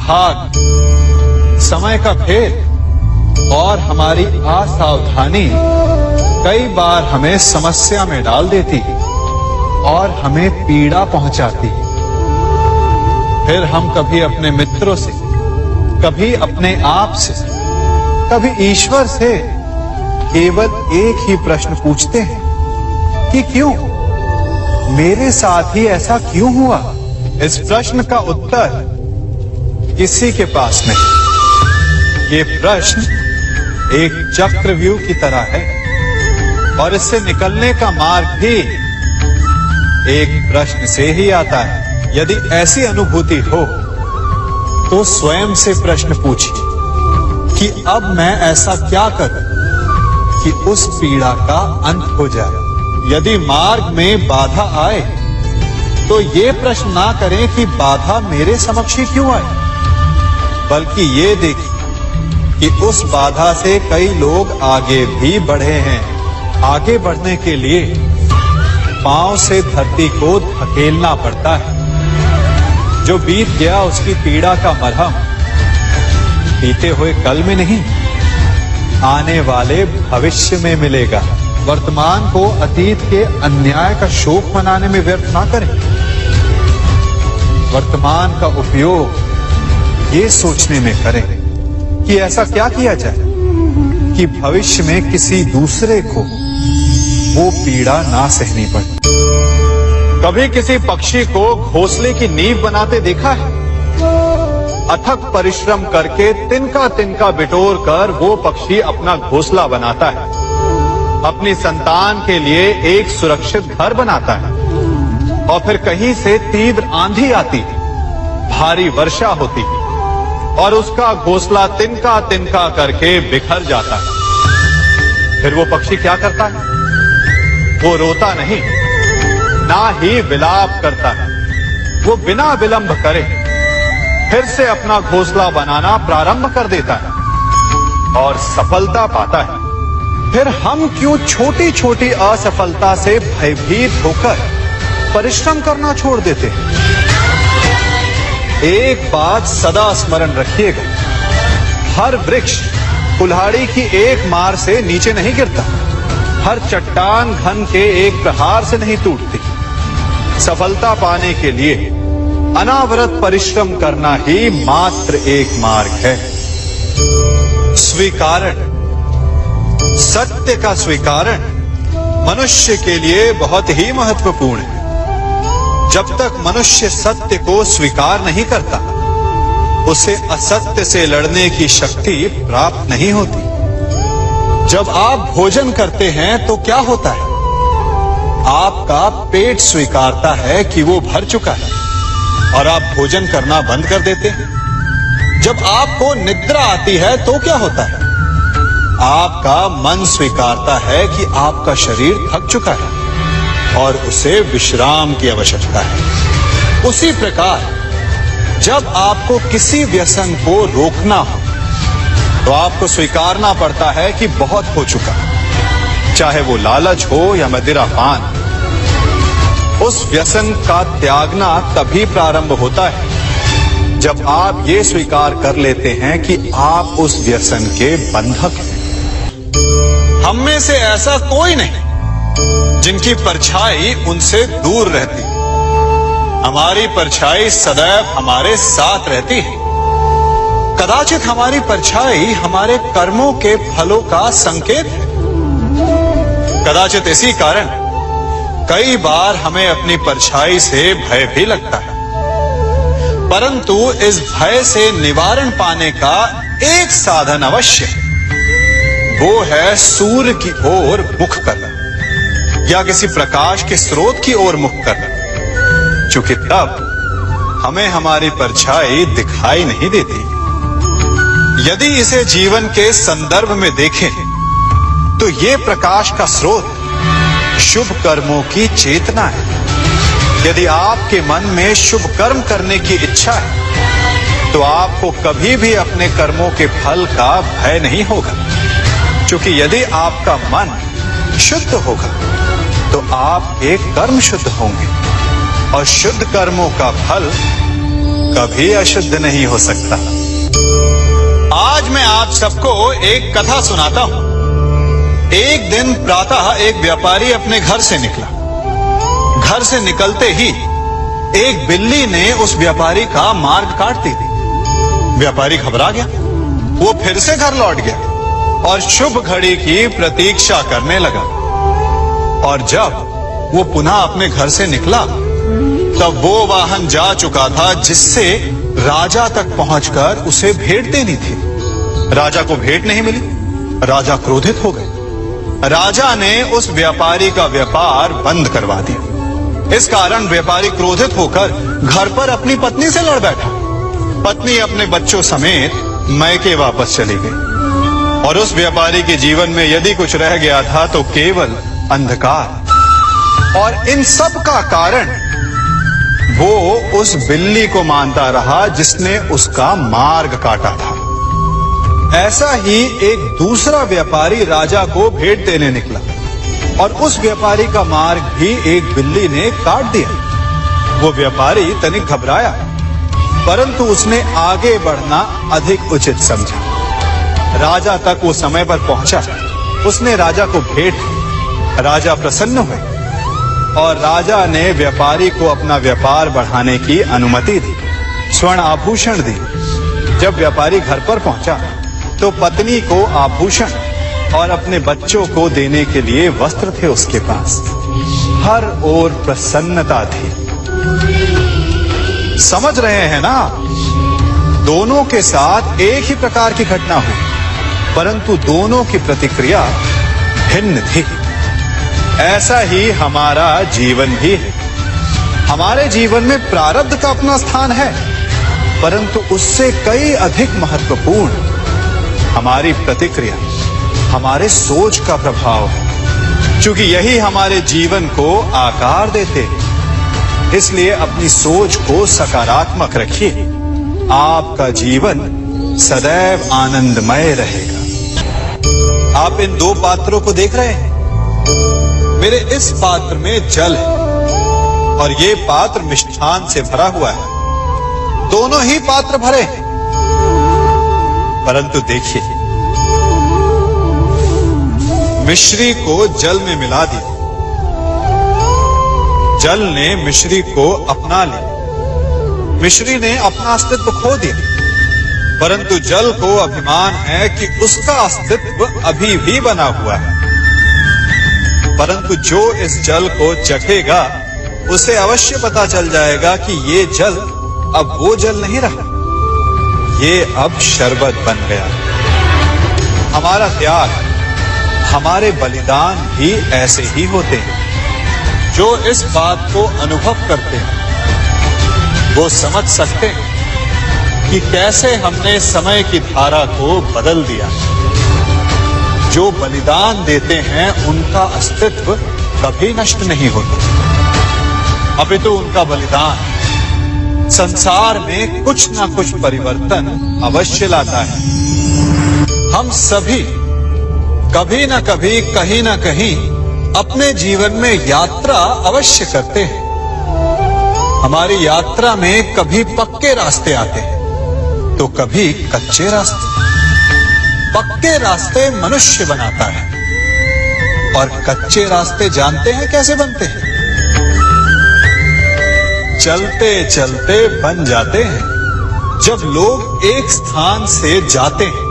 भाग, समय का भेद और हमारी असावधानी कई बार हमें समस्या में डाल देती और हमें पीड़ा पहुंचाती। फिर हम कभी अपने मित्रों से, कभी अपने आप से, कभी ईश्वर से केवल एक ही प्रश्न पूछते हैं कि क्यों, मेरे साथ ही ऐसा क्यों हुआ? इस प्रश्न का उत्तर किसी के पास नहीं। ये प्रश्न एक चक्रव्यूह की तरह है और इससे निकलने का मार्ग भी एक प्रश्न से ही आता है। यदि ऐसी अनुभूति हो तो स्वयं से प्रश्न पूछिए कि अब मैं ऐसा क्या करूं कि उस पीड़ा का अंत हो जाए। यदि मार्ग में बाधा आए तो ये प्रश्न ना करें कि बाधा मेरे समक्ष ही क्यों आए, बल्कि ये देखें कि उस बाधा से कई लोग आगे भी बढ़े हैं। आगे बढ़ने के लिए पांव से धरती को धकेलना पड़ता है। जो बीत गया उसकी पीड़ा का मरहम बीते हुए कल में नहीं, आने वाले भविष्य में मिलेगा। वर्तमान को अतीत के अन्याय का शोक मनाने में व्यर्थ ना करें। वर्तमान का उपयोग ये सोचने में करें कि ऐसा क्या किया जाए कि भविष्य में किसी दूसरे को वो पीड़ा ना सहनी पड़े। कभी किसी पक्षी को घोंसले की नींव बनाते देखा है? अथक परिश्रम करके तिनका तिनका बिटोर कर वो पक्षी अपना घोंसला बनाता है, अपनी संतान के लिए एक सुरक्षित घर बनाता है। और फिर कहीं से तीव्र आंधी आती है, भारी वर्षा होती है और उसका घोंसला तिनका तिनका करके बिखर जाता है। फिर वो पक्षी क्या करता है? वो रोता नहीं, ना ही विलाप करता है। वो बिना विलंब करे फिर से अपना घोंसला बनाना प्रारंभ कर देता है और सफलता पाता है। फिर हम क्यों छोटी छोटी असफलता से भयभीत होकर परिश्रम करना छोड़ देते हैं? एक बात सदा स्मरण रखिएगा, हर वृक्ष कुल्हाड़ी की एक मार से नीचे नहीं गिरता, हर चट्टान घन के एक प्रहार से नहीं टूटती। सफलता पाने के लिए अनावरत परिश्रम करना ही मात्र एक मार्ग है। स्वीकारण, सत्य का स्वीकारण मनुष्य के लिए बहुत ही महत्वपूर्ण है। जब तक मनुष्य सत्य को स्वीकार नहीं करता, उसे असत्य से लड़ने की शक्ति प्राप्त नहीं होती। जब आप भोजन करते हैं तो क्या होता है? आपका पेट स्वीकारता है कि वो भर चुका है और आप भोजन करना बंद कर देते हैं। जब आपको निद्रा आती है तो क्या होता है? आपका मन स्वीकारता है कि आपका शरीर थक चुका है और उसे विश्राम की आवश्यकता है। उसी प्रकार जब आपको किसी व्यसन को रोकना हो तो आपको स्वीकारना पड़ता है कि बहुत हो चुका, चाहे वो लालच हो या मदिरापान। उस व्यसन का त्यागना तभी प्रारंभ होता है जब आप ये स्वीकार कर लेते हैं कि आप उस व्यसन के बंधक हैं। हम में से ऐसा कोई नहीं जिनकी परछाई उनसे दूर रहती। हमारी परछाई सदैव हमारे साथ रहती है। कदाचित हमारी परछाई हमारे कर्मों के फलों का संकेत है। कदाचित इसी कारण कई बार हमें अपनी परछाई से भय भी लगता है, परंतु इस भय से निवारण पाने का एक साधन अवश्य है। वो है सूर्य की ओर मुख करना या किसी प्रकाश के स्रोत की ओर मुख करना, क्योंकि तब हमें हमारी परछाई दिखाई नहीं देती। यदि इसे जीवन के संदर्भ में देखें तो ये प्रकाश का स्रोत शुभ कर्मों की चेतना है। यदि आपके मन में शुभ कर्म करने की इच्छा है तो आपको कभी भी अपने कर्मों के फल का भय नहीं होगा, क्योंकि यदि आपका मन शुद्ध होगा तो आपके कर्म शुद्ध होंगे और शुद्ध कर्मों का फल कभी अशुद्ध नहीं हो सकता। आज मैं आप सबको एक कथा सुनाता हूं। एक दिन प्रातः एक व्यापारी अपने घर से निकला। घर से निकलते ही एक बिल्ली ने उस व्यापारी का मार्ग काट दी। व्यापारी घबरा गया। वो फिर से घर लौट गया और शुभ घड़ी की प्रतीक्षा करने लगा। और जब वो पुनः अपने घर से निकला तब वो वाहन जा चुका था जिससे राजा तक पहुंचकर उसे भेंट देनी थी। राजा को भेंट नहीं मिली। राजा क्रोधित हो गए। राजा ने उस व्यापारी का व्यापार बंद करवा दिया। इस कारण व्यापारी क्रोधित होकर घर पर अपनी पत्नी से लड़ बैठा। पत्नी अपने बच्चों समेत मैके वापस चली गई और उस व्यापारी के जीवन में यदि कुछ रह गया था तो केवल अंधकार। और इन सब का कारण वो उस बिल्ली को मानता रहा जिसने उसका मार्ग काटा था। ऐसा ही एक दूसरा व्यापारी राजा को भेंट देने निकला और उस व्यापारी का मार्ग भी एक बिल्ली ने काट दिया। वो व्यापारी तनिक घबराया, परंतु उसने आगे बढ़ना अधिक उचित समझा। राजा तक वो समय पर पहुंचा। उसने राजा को भेंट दी। राजा प्रसन्न हुए और राजा ने व्यापारी को अपना व्यापार बढ़ाने की अनुमति दी, स्वर्ण आभूषण दी। जब व्यापारी घर पर पहुंचा तो पत्नी को आभूषण और अपने बच्चों को देने के लिए वस्त्र थे उसके पास। हर ओर प्रसन्नता थी। समझ रहे हैं ना? दोनों के साथ एक ही प्रकार की घटना हुई, परंतु दोनों की प्रतिक्रिया भिन्न थी। ऐसा ही हमारा जीवन भी है। हमारे जीवन में प्रारब्ध का अपना स्थान है, परंतु उससे कई अधिक महत्वपूर्ण हमारी प्रतिक्रिया, हमारे सोच का प्रभाव है, क्योंकि यही हमारे जीवन को आकार देते हैं। इसलिए अपनी सोच को सकारात्मक रखिए। आपका जीवन सदैव आनंदमय रहेगा। आप इन दो पात्रों को देख रहे हैं। मेरे इस पात्र में जल है और ये पात्र मिष्ठान से भरा हुआ है। दोनों ही पात्र भरे हैं, परंतु देखिए, मिश्री को जल में मिला दिया। जल ने मिश्री को अपना लिया। मिश्री ने अपना अस्तित्व खो दिया, परंतु जल को अभिमान है कि उसका अस्तित्व अभी भी बना हुआ है। परंतु जो इस जल को चखेगा उसे अवश्य पता चल जाएगा कि ये जल अब वो जल नहीं रहा, ये अब शरबत बन गया। हमारा त्याग, हमारे बलिदान भी ऐसे ही होते हैं। जो इस बात को अनुभव करते हैं वो समझ सकते हैं कि कैसे हमने समय की धारा को बदल दिया। जो बलिदान देते हैं उनका अस्तित्व कभी नष्ट नहीं होता, अपितु उनका बलिदान संसार में कुछ ना कुछ परिवर्तन अवश्य लाता है। हम सभी कभी ना कभी, कहीं ना कहीं अपने जीवन में यात्रा अवश्य करते हैं। हमारी यात्रा में कभी पक्के रास्ते आते हैं तो कभी कच्चे रास्ते। पक्के रास्ते मनुष्य बनाता है और कच्चे रास्ते जानते हैं कैसे बनते हैं? चलते चलते बन जाते हैं। जब लोग एक स्थान से जाते हैं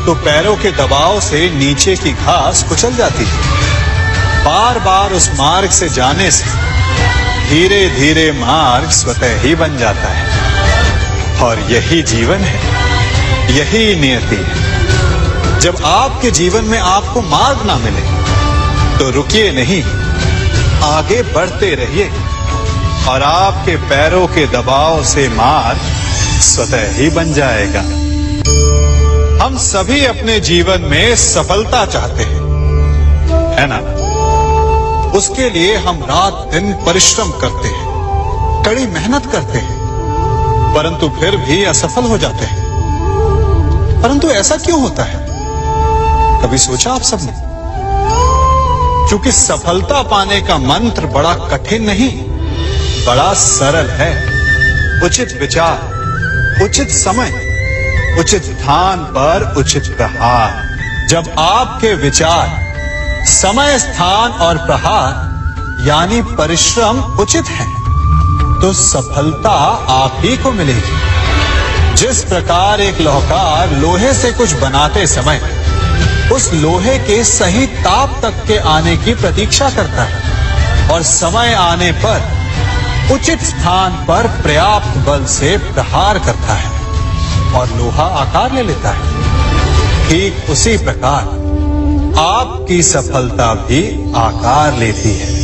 तो पैरों के दबाव से नीचे की घास कुचल जाती है। बार बार उस मार्ग से जाने से धीरे धीरे मार्ग स्वतः ही बन जाता है। और यही जीवन है, यही नियति है। जब आपके जीवन में आपको मार्ग ना मिले तो रुकिए नहीं, आगे बढ़ते रहिए और आपके पैरों के दबाव से मार्ग स्वतः ही बन जाएगा। हम सभी अपने जीवन में सफलता चाहते हैं, है ना? उसके लिए हम रात दिन परिश्रम करते हैं, कड़ी मेहनत करते हैं, परंतु फिर भी असफल हो जाते हैं। परंतु ऐसा क्यों होता है? कभी सोचा आप सबने? क्योंकि सफलता पाने का मंत्र बड़ा कठिन नहीं, बड़ा सरल है। उचित विचार, उचित समय, उचित स्थान पर उचित प्रहार। जब आपके विचार, समय, स्थान और प्रहार यानी परिश्रम उचित है, तो सफलता आप ही को मिलेगी। जिस प्रकार एक लोहार लोहे से कुछ बनाते समय उस लोहे के सही ताप तक के आने की प्रतीक्षा करता है और समय आने पर उचित स्थान पर पर्याप्त बल से प्रहार करता है और लोहा आकार ले लेता है, ठीक उसी प्रकार आपकी सफलता भी आकार लेती है।